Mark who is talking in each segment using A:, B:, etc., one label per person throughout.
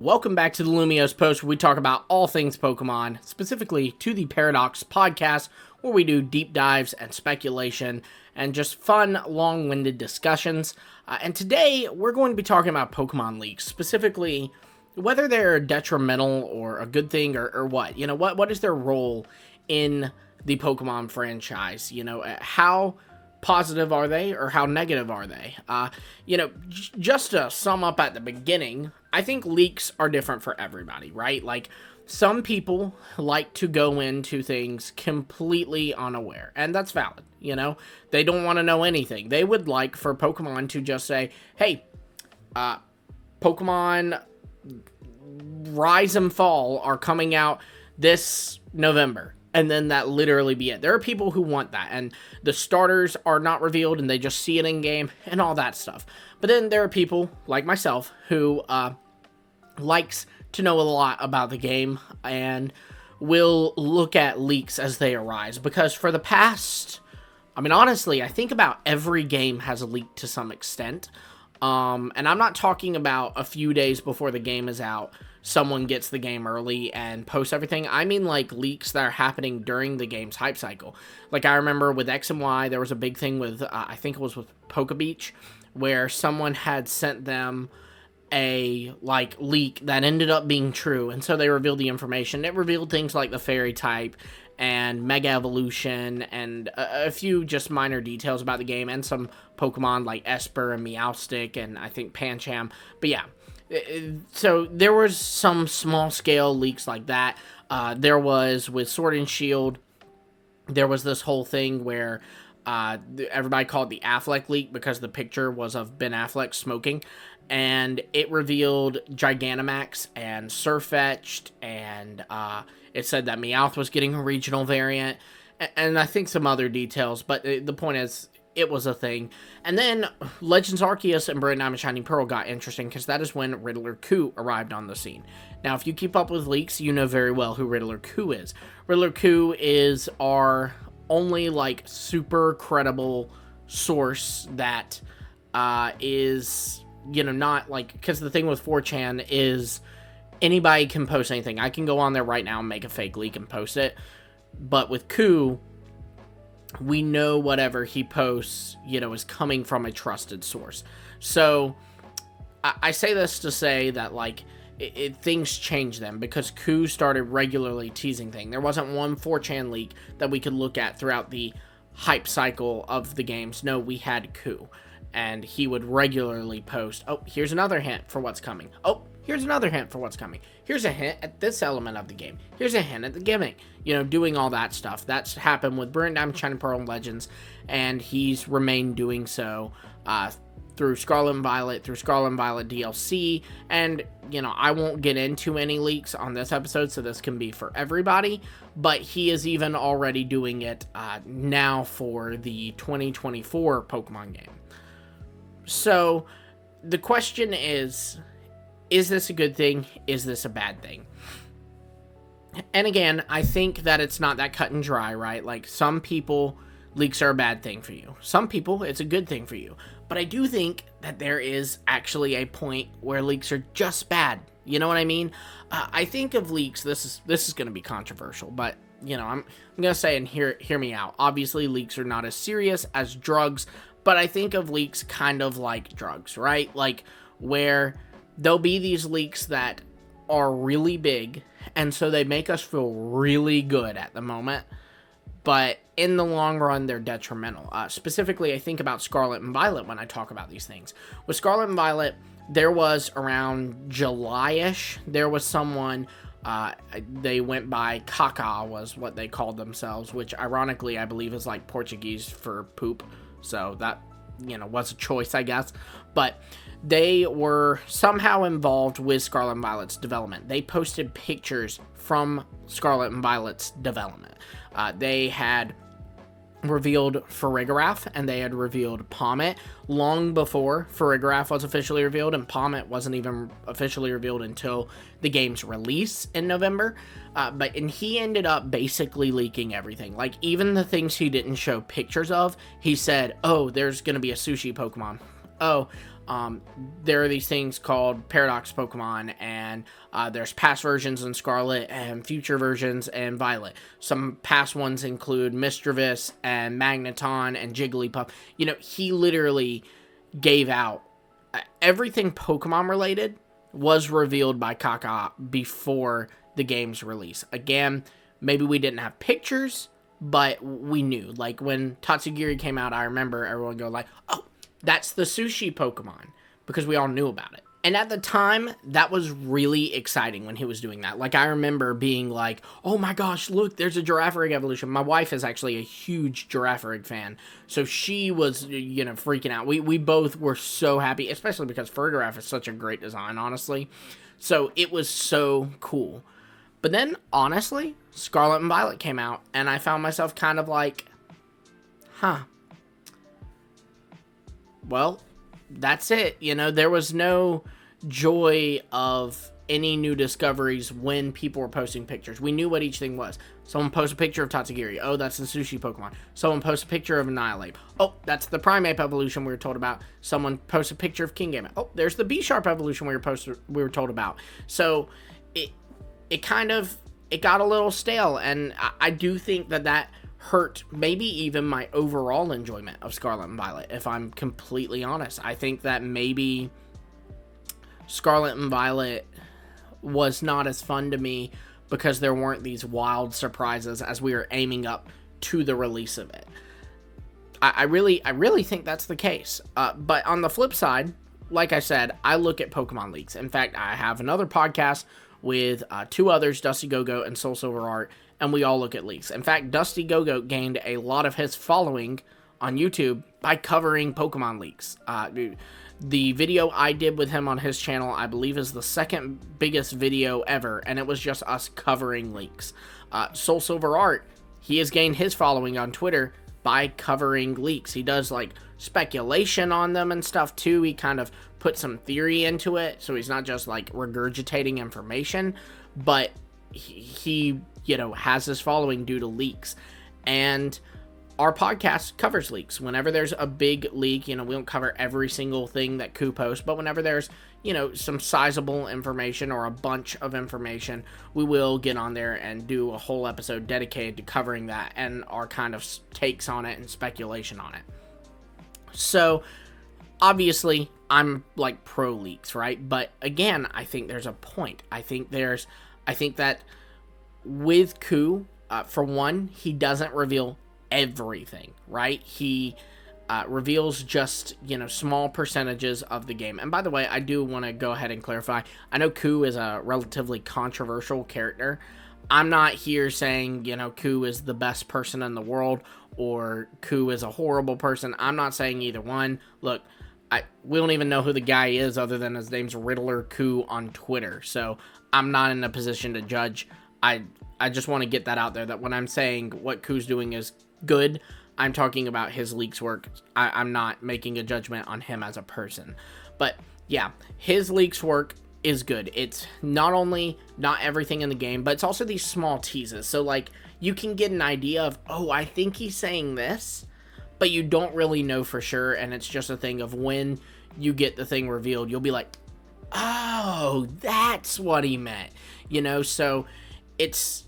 A: Welcome back to the Lumiose Post, where we talk about all things Pokemon, specifically to the Paradox podcast, where we do deep dives and speculation and just fun, long-winded discussions. And today, we're going to be talking about Pokemon leaks, specifically whether they're detrimental or a good thing or what. You know, what is their role in the Pokemon franchise? You know, how positive are they or how negative are they? Just to sum up at the beginning, I think leaks are different for everybody, right? Like, some people like to go into things completely unaware, and that's valid, you know? They don't want to know anything. They would like for Pokemon to just say, hey, Pokemon Rise and Fall are coming out this November. And then that literally be it. There are people who want that, and the starters are not revealed, and they just see it in game, and all that stuff. But then there are people, like myself, who likes to know a lot about the game, and will look at leaks as they arise. Because for the past, honestly, I think about every game has a leak to some extent. And I'm not talking about a few days before the game is out, someone gets the game early and posts everything. I mean, like, leaks that are happening during the game's hype cycle. Like, I remember with X and Y, there was a big thing with, I think it was with Poke Beach, where someone had sent them a, leak that ended up being true, and so they revealed the information. It revealed things like the Fairy type, and Mega Evolution, and a few just minor details about the game, and some Pokemon like Esper and Meowstic, and I think Pancham. But yeah, so there was some small-scale leaks like that. There was, with Sword and Shield, there was this whole thing where everybody called it the Affleck leak because the picture was of Ben Affleck smoking, and it revealed Gigantamax and Sirfetch'd, and it said that Meowth was getting a regional variant, and I think some other details, but the point is, it was a thing. And then Legends Arceus and Brilliant Diamond Shining Pearl got interesting, because that is when Riddler Coup arrived on the scene. Now, if you keep up with leaks, you know very well who Riddler Coup is. Riddler Coup is our only, super credible source that is, not, because the thing with 4chan is anybody can post anything. I can go on there right now and make a fake leak and post it. But with Coup, we know whatever he posts, is coming from a trusted source. So, I say this to say that, things changed then, because Coup started regularly teasing things. There wasn't one 4chan leak that we could look at throughout the hype cycle of the games. No, we had Coup. And he would regularly post, oh, here's another hint for what's coming. Oh, here's another hint for what's coming. Here's a hint at this element of the game. Here's a hint at the gimmick. Doing all that stuff. That's happened with Brilliant Diamond, Shining Pearl, and Legends, and he's remained doing so through Scarlet and Violet, DLC, and, I won't get into any leaks on this episode, so this can be for everybody, but he is even already doing it now for the 2024 Pokemon game. So, the question is this a good thing? Is this a bad thing? And again, I think that it's not that cut and dry, right? Like, some people, leaks are a bad thing for you. Some people, it's a good thing for you. But I do think that there is actually a point where leaks are just bad. You know what I mean? I think of leaks, this is going to be controversial, but, I'm going to say, and hear me out. Obviously, leaks are not as serious as drugs, but I think of leaks kind of like drugs, right? Like, where there'll be these leaks that are really big, and so they make us feel really good at the moment, but in the long run, they're detrimental. Specifically, I think about Scarlet and Violet when I talk about these things. With Scarlet and Violet, there was around July-ish, there was someone, they went by Caca, was what they called themselves, which ironically, I believe is like Portuguese for poop. So that, was a choice, I guess. But they were somehow involved with Scarlet and Violet's development. They posted pictures from Scarlet and Violet's development. They had revealed Farigiraf, and they had revealed Pommet long before Farigiraf was officially revealed, and Pommet wasn't even officially revealed until the game's release in November. And he ended up basically leaking everything. Like, even the things he didn't show pictures of, he said, oh, there's going to be a sushi Pokemon. Oh, there are these things called Paradox Pokemon, and there's past versions in Scarlet and future versions in Violet. Some past ones include Misdreavus and Magneton and Jigglypuff. You know, he literally gave out everything Pokemon related was revealed by Kaka before the game's release. Again, maybe we didn't have pictures, but we knew. Like, when Tatsugiri came out, I remember everyone go like, oh, that's the sushi Pokemon, because we all knew about it. And at the time, that was really exciting when he was doing that. Like, I remember being like, oh my gosh, look, there's a Girafarig evolution. My wife is actually a huge Girafarig fan, so she was, you know, freaking out. We both were so happy, especially because Fergaraf is such a great design, honestly. So it was so cool. But then, honestly, Scarlet and Violet came out, and I found myself kind of like, huh. Well, that's it. You know, there was no joy of any new discoveries when people were posting pictures. We knew what each thing was. Someone posts a picture of Tatsugiri. Oh, that's the sushi Pokemon. Someone posts a picture of Annihilate. Oh, that's the Primeape evolution we were told about. Someone posts a picture of Kingambit. Oh, there's the B-Sharp evolution we were told about. So it got a little stale, and I do think that hurt maybe even my overall enjoyment of Scarlet and Violet, if I'm completely honest. I think that maybe Scarlet and Violet was not as fun to me because there weren't these wild surprises as we were aiming up to the release of it. I really think that's the case. But on the flip side, like I said, I look at Pokemon leaks. In fact, I have another podcast with two others, Dusty Go-Go and Soul Silver Art, and we all look at leaks. In fact, Dusty Go-Go gained a lot of his following on YouTube by covering Pokemon leaks. The video I did with him on his channel, I believe, is the second biggest video ever, and it was just us covering leaks. Soul Silver Art, he has gained his following on Twitter by covering leaks. He does, like, speculation on them and stuff, too. He kind of put some theory into it, so he's not just, like, regurgitating information, but he you know, has his following due to leaks. And our podcast covers leaks. Whenever there's a big leak, you know, we don't cover every single thing that Ku posts, but whenever there's, you know, some sizable information or a bunch of information, we will get on there and do a whole episode dedicated to covering that and our kind of takes on it and speculation on it. So, obviously, I'm, like, pro leaks, right? But, again, I think there's a point. I think that with Ku, for one, he doesn't reveal everything, right? He reveals just, you know, small percentages of the game. And by the way, I do want to go ahead and clarify, I know Ku is a relatively controversial character. I'm not here saying, you know, Ku is the best person in the world or Ku is a horrible person. I'm not saying either one. Look, we don't even know who the guy is other than his name's Riddler Ku on Twitter. So I'm not in a position to judge. I just want to get that out there, that when I'm saying what Ku's doing is good, I'm talking about his leaks work. I'm not making a judgment on him as a person. But yeah, his leaks work is good. It's not only not everything in the game, but it's also these small teases. So, like, you can get an idea of, oh, I think he's saying this, but you don't really know for sure, and it's just a thing of when you get the thing revealed, you'll be like, oh, that's what he meant. You know, so it's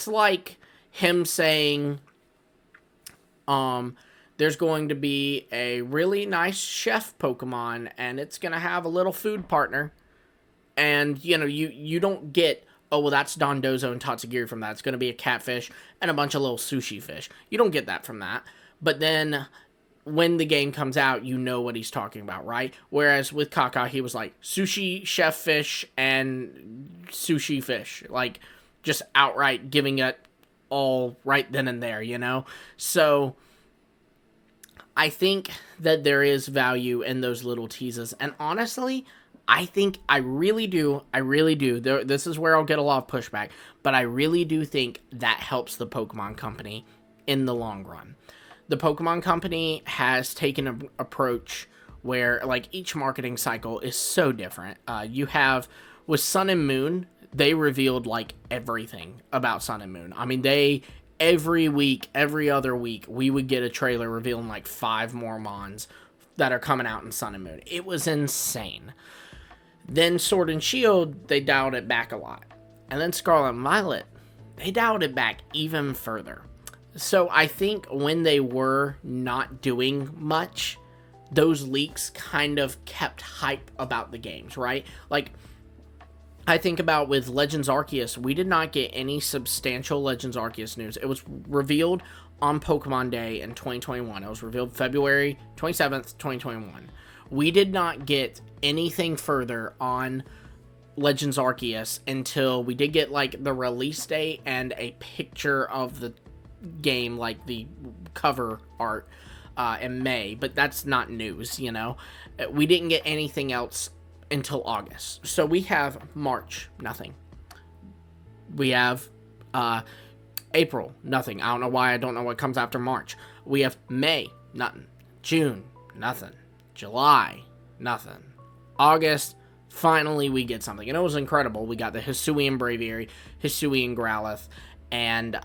A: like him saying, there's going to be a really nice chef Pokemon, and it's going to have a little food partner. And, you know, you don't get, oh, well, that's Dondozo and Tatsugiri from that. It's going to be a catfish and a bunch of little sushi fish. You don't get that from that. But then when the game comes out, you know what he's talking about, right? Whereas with Kaka, he was like, sushi, chef fish, and sushi fish. Like, just outright giving it all right then and there, you know? So I think that there is value in those little teases. And honestly, I really do. This is where I'll get a lot of pushback. But I really do think that helps the Pokemon Company in the long run. The Pokemon Company has taken an approach where, like, each marketing cycle is so different. You have, with Sun and Moon, they revealed, like, everything about Sun and Moon. I mean, every week, every other week, we would get a trailer revealing, like, 5 more Mons, that are coming out in Sun and Moon. It was insane. Then Sword and Shield, they dialed it back a lot. And then Scarlet and Violet, they dialed it back even further. So I think when they were not doing much, those leaks kind of kept hype about the games, right? Like, I think about with Legends Arceus, we did not get any substantial Legends Arceus news. It was revealed on Pokemon Day in 2021. It was revealed February 27th, 2021. We did not get anything further on Legends Arceus until we did get, like, the release date and a picture of the game, like the cover art, in May. But that's not news, you know? We didn't get anything else until August. So we have March, nothing. We have April, nothing. I don't know why. I don't know what comes after March. We have May, nothing. June, nothing. July, nothing. August, finally we get something. And it was incredible. We got the Hisuian Braviary, Hisuian Growlithe, and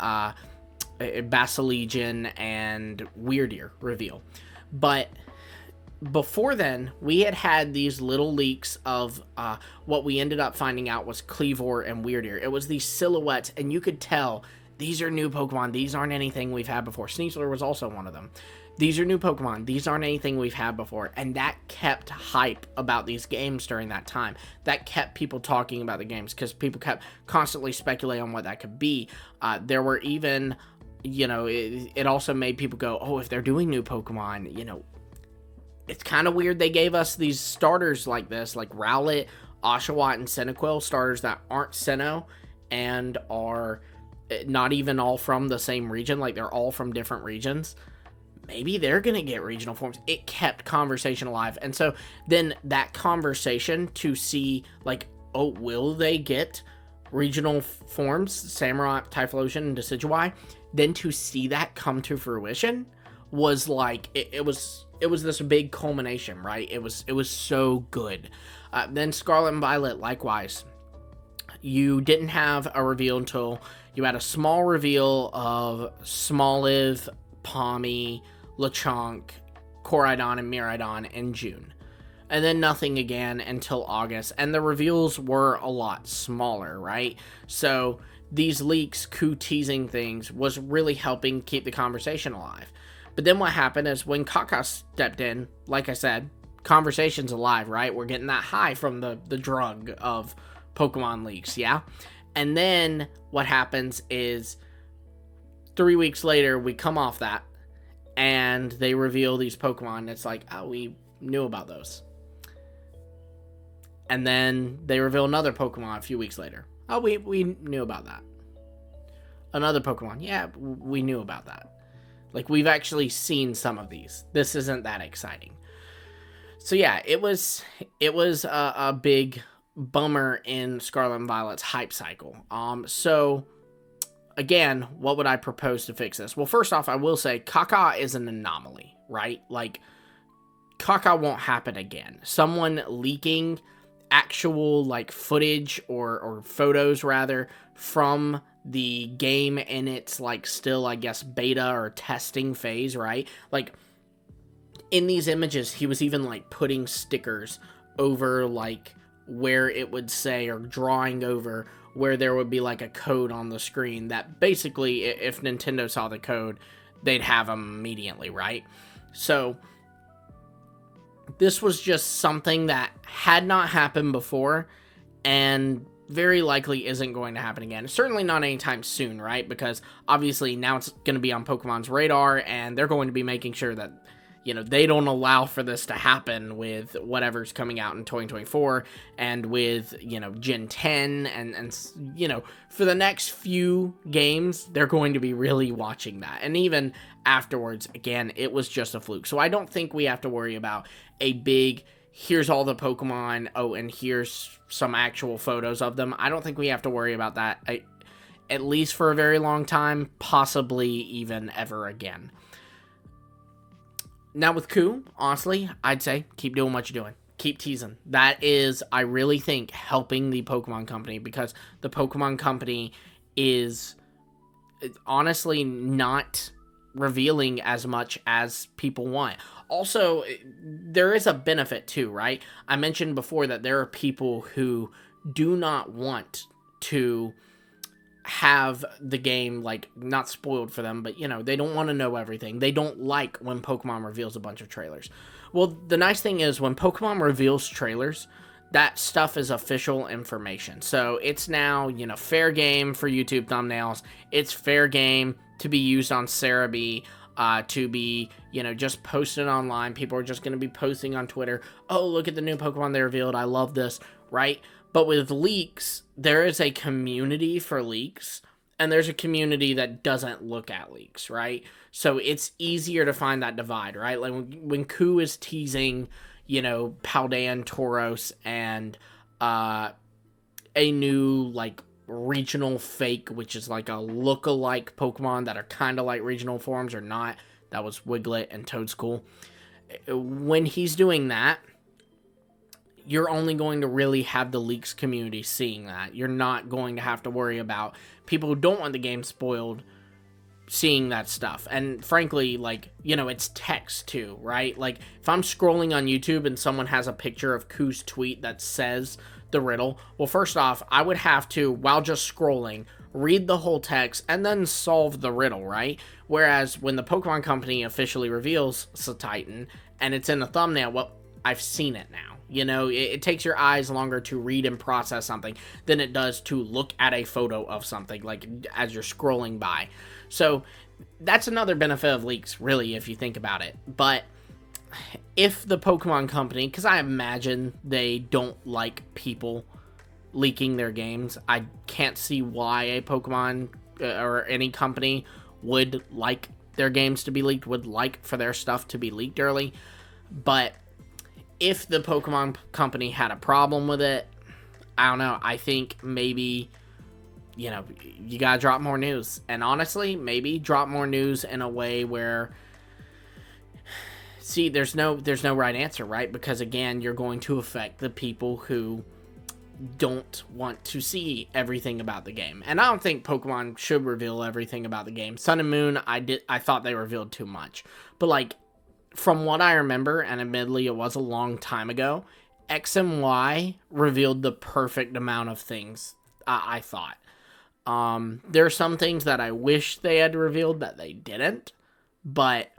A: Basiligian and Weirdeer reveal. But before then, we had these little leaks of what we ended up finding out was Kleavor and Weirdeer. It was these silhouettes, and you could tell these are new Pokemon. These aren't anything we've had before. Sneasler was also one of them. These are new Pokemon. These aren't anything we've had before. And that kept hype about these games during that time. That kept people talking about the games because people kept constantly speculating on what that could be. There were even, you know, it also made people go, oh, if they're doing new Pokemon, you know, it's kind of weird they gave us these starters like this, like Rowlet, Oshawott, and Cyndaquil, starters that aren't Sinnoh and are not even all from the same region, like they're all from different regions. Maybe they're going to get regional forms. It kept conversation alive. And so then that conversation to see, like, oh, will they get regional forms, Samurott, Typhlosion, and Decidueye? Then to see that come to fruition was like, it was this big culmination, right? It was so good. Then Scarlet and Violet, likewise. You didn't have a reveal until you had a small reveal of Smoliv, Palmy, Lechonk, Koraidon, and Miraidon in June. And then nothing again until August. And the reveals were a lot smaller, right? So these leaks, teasing things, was really helping keep the conversation alive. But then what happened is when Kaka stepped in, like I said, conversation's alive, right? We're getting that high from the drug of Pokemon leaks, yeah? And then what happens is 3 weeks later, we come off that, and they reveal these Pokemon. It's like, oh, we knew about those. And then they reveal another Pokemon a few weeks later. Oh, we knew about that. Another Pokemon. Yeah, we knew about that. Like, we've actually seen some of these. This isn't that exciting. So yeah, it was a big bummer in Scarlet and Violet's hype cycle. So again, what would I propose to fix this? Well, first off, I will say Kaka is an anomaly, right? Like, Kaka won't happen again. Someone leaking actual, like, footage or photos, rather, from the game in its, like, still, I guess, beta or testing phase, right? Like, in these images, he was even, like, putting stickers over, like, where it would say, or drawing over where there would be, like, a code on the screen that basically, if Nintendo saw the code, they'd have them immediately, right? So this was just something that had not happened before and very likely isn't going to happen again. Certainly not anytime soon, right? Because obviously now it's going to be on Pokemon's radar, and they're going to be making sure that, you know, they don't allow for this to happen with whatever's coming out in 2024 and with, you know, Gen 10 and you know, for the next few games, they're going to be really watching that. And even afterwards, again, it was just a fluke. So I don't think we have to worry about a big, here's all the Pokemon, oh, and here's some actual photos of them. I don't think we have to worry about that, at least for a very long time, possibly even ever again. Now with Ku, honestly, I'd say keep doing what you're doing. Keep teasing. That is, I really think, helping the Pokemon Company, because the Pokemon Company is honestly not revealing as much as people want. Also, there is a benefit too, right? I mentioned before that there are people who do not want to have the game, like, not spoiled for them, but, you know, they don't want to know everything. They don't like when Pokemon reveals a bunch of trailers. Well, the nice thing is when Pokemon reveals trailers, that stuff is official information. So it's now, you know, fair game for YouTube thumbnails. It's fair game to be used on Cerebi, to be, you know, just posted online. People are just going to be posting on Twitter, oh, look at the new Pokemon they revealed. I love this, right? But with leaks, there is a community for leaks, and there's a community that doesn't look at leaks, right? So it's easier to find that divide, right? Like when Ku is teasing, you know, Paldean, Tauros, and a new, like, regional fake, which is like a look-alike Pokemon that are kind of like regional forms or not. That was Wiglet and Toedscool. When he's doing that, you're only going to really have the leaks community seeing that. You're not going to have to worry about people who don't want the game spoiled seeing that stuff. And frankly, like, you know, it's text too, right? Like, if I'm scrolling on YouTube and someone has a picture of Ku's tweet that says the riddle, well, first off, I would have to, while just scrolling, read the whole text and then solve the riddle, right? Whereas when the Pokemon Company officially reveals Titan and it's in the thumbnail, well, I've seen it now. You know, it takes your eyes longer to read and process something than it does to look at a photo of something, like, as you're scrolling by. So that's another benefit of leaks, really, if you think about it. But if the Pokemon Company, because I imagine they don't like people leaking their games, I can't see why a Pokemon or any company would like their games to be leaked, would like for their stuff to be leaked early. But if the Pokemon Company had a problem with it, I don't know. I think maybe, you know, you gotta drop more news. And honestly, maybe drop more news in a way where, see, there's no right answer, right? Because again, you're going to affect the people who don't want to see everything about the game. And I don't think Pokemon should reveal everything about the game. Sun and Moon, I thought they revealed too much. But, like, from what I remember, and admittedly it was a long time ago, X and Y revealed the perfect amount of things, I thought. There are some things that I wish they had revealed that they didn't, but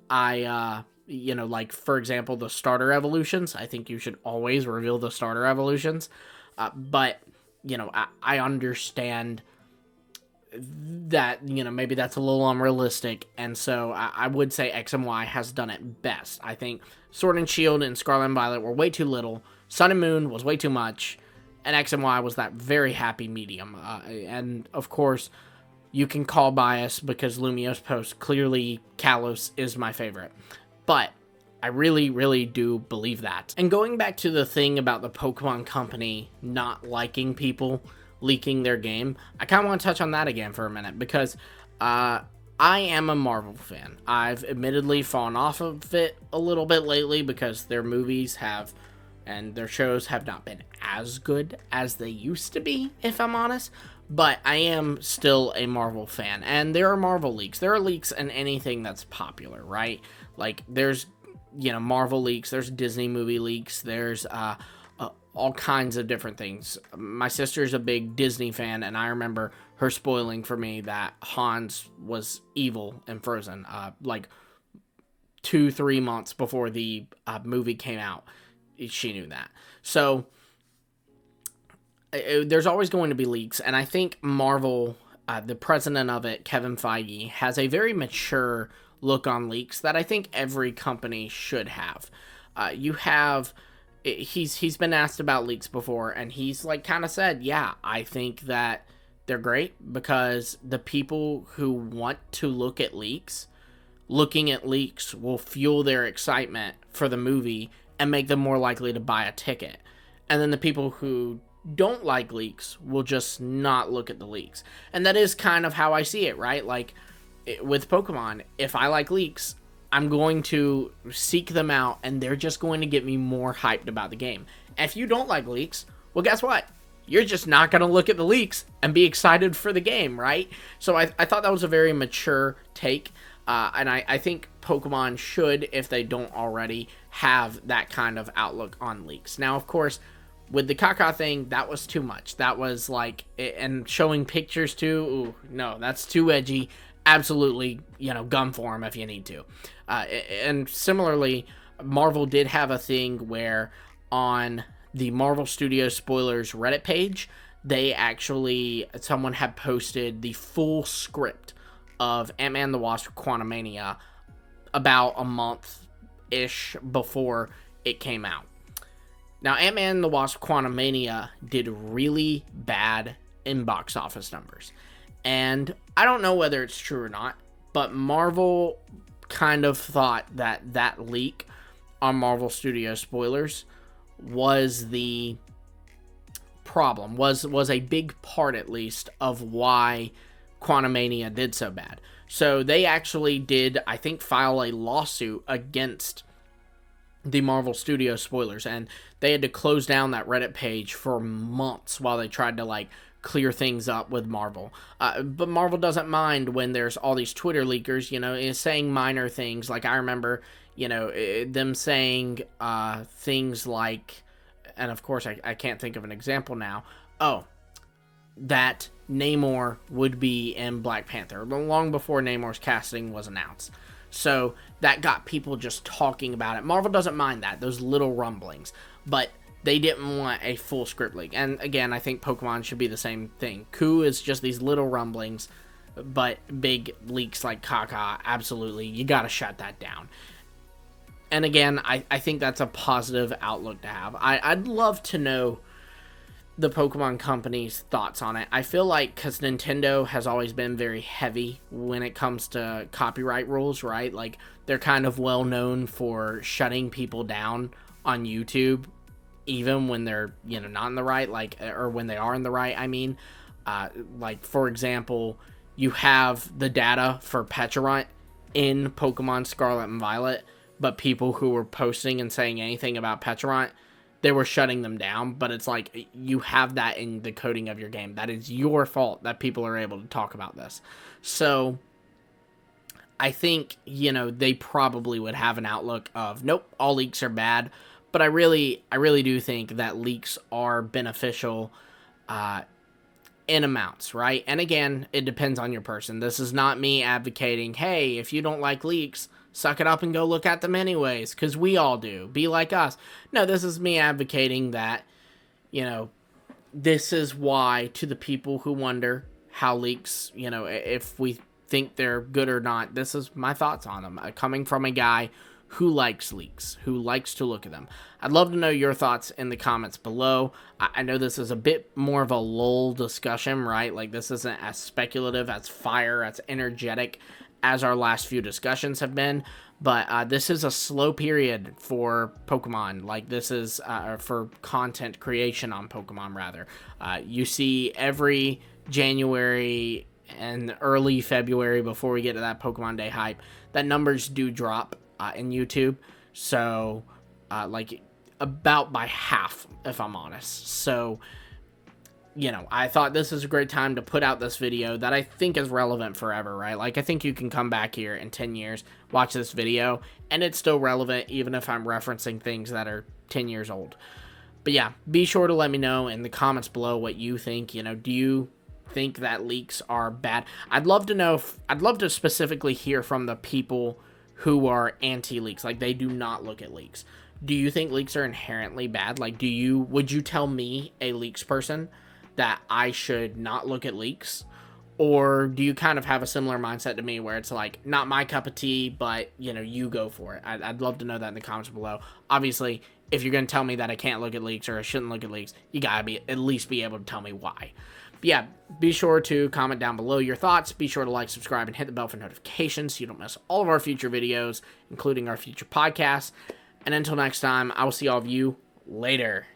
A: you know, like, for example, the starter evolutions, I think you should always reveal the starter evolutions, but, you know, I understand that, you know, maybe that's a little unrealistic, and so I would say X and Y has done it best. I think Sword and Shield and Scarlet and Violet were way too little, Sun and Moon was way too much, and X and Y was that very happy medium. And, of course, you can call bias because Lumiose post, clearly Kalos is my favorite. But I really, really do believe that. And going back to the thing about the Pokemon Company not liking people leaking their game, I kind of want to touch on that again for a minute, because I am a Marvel fan. I've admittedly fallen off of it a little bit lately because their movies have, and their shows have not been as good as they used to be, if I'm honest. But I am still a Marvel fan, and there are Marvel leaks. There are leaks in anything that's popular, right? Like, there's, you know, Marvel leaks, there's Disney movie leaks, there's all kinds of different things. My sister's a big Disney fan, and I remember her spoiling for me that Hans was evil in Frozen, like 2-3 months before the movie came out. She knew that. So there's always going to be leaks, and I think Marvel, the president of it, Kevin Feige, has a very mature look on leaks that I think every company should have. You have, he's been asked about leaks before, and he's, like, kind of said, yeah, I think that they're great because the people who want to look at leaks, looking at leaks will fuel their excitement for the movie and make them more likely to buy a ticket. And then the people who don't like leaks will just not look at the leaks. And that is kind of how I see it, right? Like, with Pokemon, if I like leaks, I'm going to seek them out, and they're just going to get me more hyped about the game. If you don't like leaks, well, guess what? You're just not going to look at the leaks and be excited for the game, right? So I thought that was a very mature take. And I think Pokemon should, if they don't already, have that kind of outlook on leaks. Now, of course, with the Kaka thing, that was too much. That was like, and showing pictures too, ooh, no, that's too edgy. Absolutely, gun for them if you need to. And similarly, Marvel did have a thing where on the Marvel Studios spoilers Reddit page, someone had posted the full script of Ant-Man the Wasp Quantumania about a month-ish before it came out. Now, Ant-Man the Wasp Quantumania did really bad in box office numbers. And I don't know whether it's true or not, but Marvel kind of thought that leak on Marvel Studios spoilers was the problem, was a big part at least of why Quantumania did so bad. So they actually did, I think, file a lawsuit against the Marvel Studios spoilers, and they had to close down that Reddit page for months while they tried to clear things up with Marvel. But Marvel doesn't mind when there's all these Twitter leakers, saying minor things. Like I remember, them saying things like, and of course I can't think of an example now. Oh, that Namor would be in Black Panther long before Namor's casting was announced. So that got people just talking about it. Marvel doesn't mind that, those little rumblings, but they didn't want a full script leak. And again, I think Pokemon should be the same thing. Coup is just these little rumblings, but big leaks like Kaka, absolutely, you gotta shut that down. And again, I think that's a positive outlook to have. I'd love to know the Pokemon company's thoughts on it. I feel like, because Nintendo has always been very heavy when it comes to copyright rules, right? Like, they're kind of well known for shutting people down on YouTube, even when they're, not in the right, or when they are in the right, I mean. For example, you have the data for Pecharunt in Pokemon Scarlet and Violet, but people who were posting and saying anything about Pecharunt, they were shutting them down. But it's like, you have that in the coding of your game. That is your fault that people are able to talk about this. So I think, they probably would have an outlook of, nope, all leaks are bad. But I really do think that leaks are beneficial in amounts, right? And again, it depends on your person. This is not me advocating, hey, if you don't like leaks, suck it up and go look at them anyways, because we all do. Be like us. No, this is me advocating that, this is why, to the people who wonder how leaks, if we think they're good or not, this is my thoughts on them. Coming from a guy who likes leaks, who likes to look at them. I'd love to know your thoughts in the comments below. I know this is a bit more of a lull discussion, right? Like, this isn't as speculative, as fire, as energetic as our last few discussions have been, but this is a slow period for Pokemon. Like, this is for content creation on Pokemon, rather. You see every January and early February, before we get to that Pokemon Day hype, that numbers do drop in YouTube. So, about by half, if I'm honest. So, I thought this is a great time to put out this video that I think is relevant forever, right? Like, I think you can come back here in 10 years, watch this video, and it's still relevant, even if I'm referencing things that are 10 years old. But yeah, be sure to let me know in the comments below what you think. Do you think that leaks are bad? I'd love to know, I'd love to specifically hear from the people who are anti-leaks, like they do not look at leaks. Do you think leaks are inherently bad? Like, would you tell me, a leaks person, that I should not look at leaks? Or do you kind of have a similar mindset to me where it's like, not my cup of tea, but, you go for it? I'd love to know that in the comments below. Obviously, if you're going to tell me that I can't look at leaks or I shouldn't look at leaks, you gotta at least be able to tell me why. But yeah, be sure to comment down below your thoughts. Be sure to like, subscribe, and hit the bell for notifications so you don't miss all of our future videos, including our future podcasts. And until next time, I will see all of you later.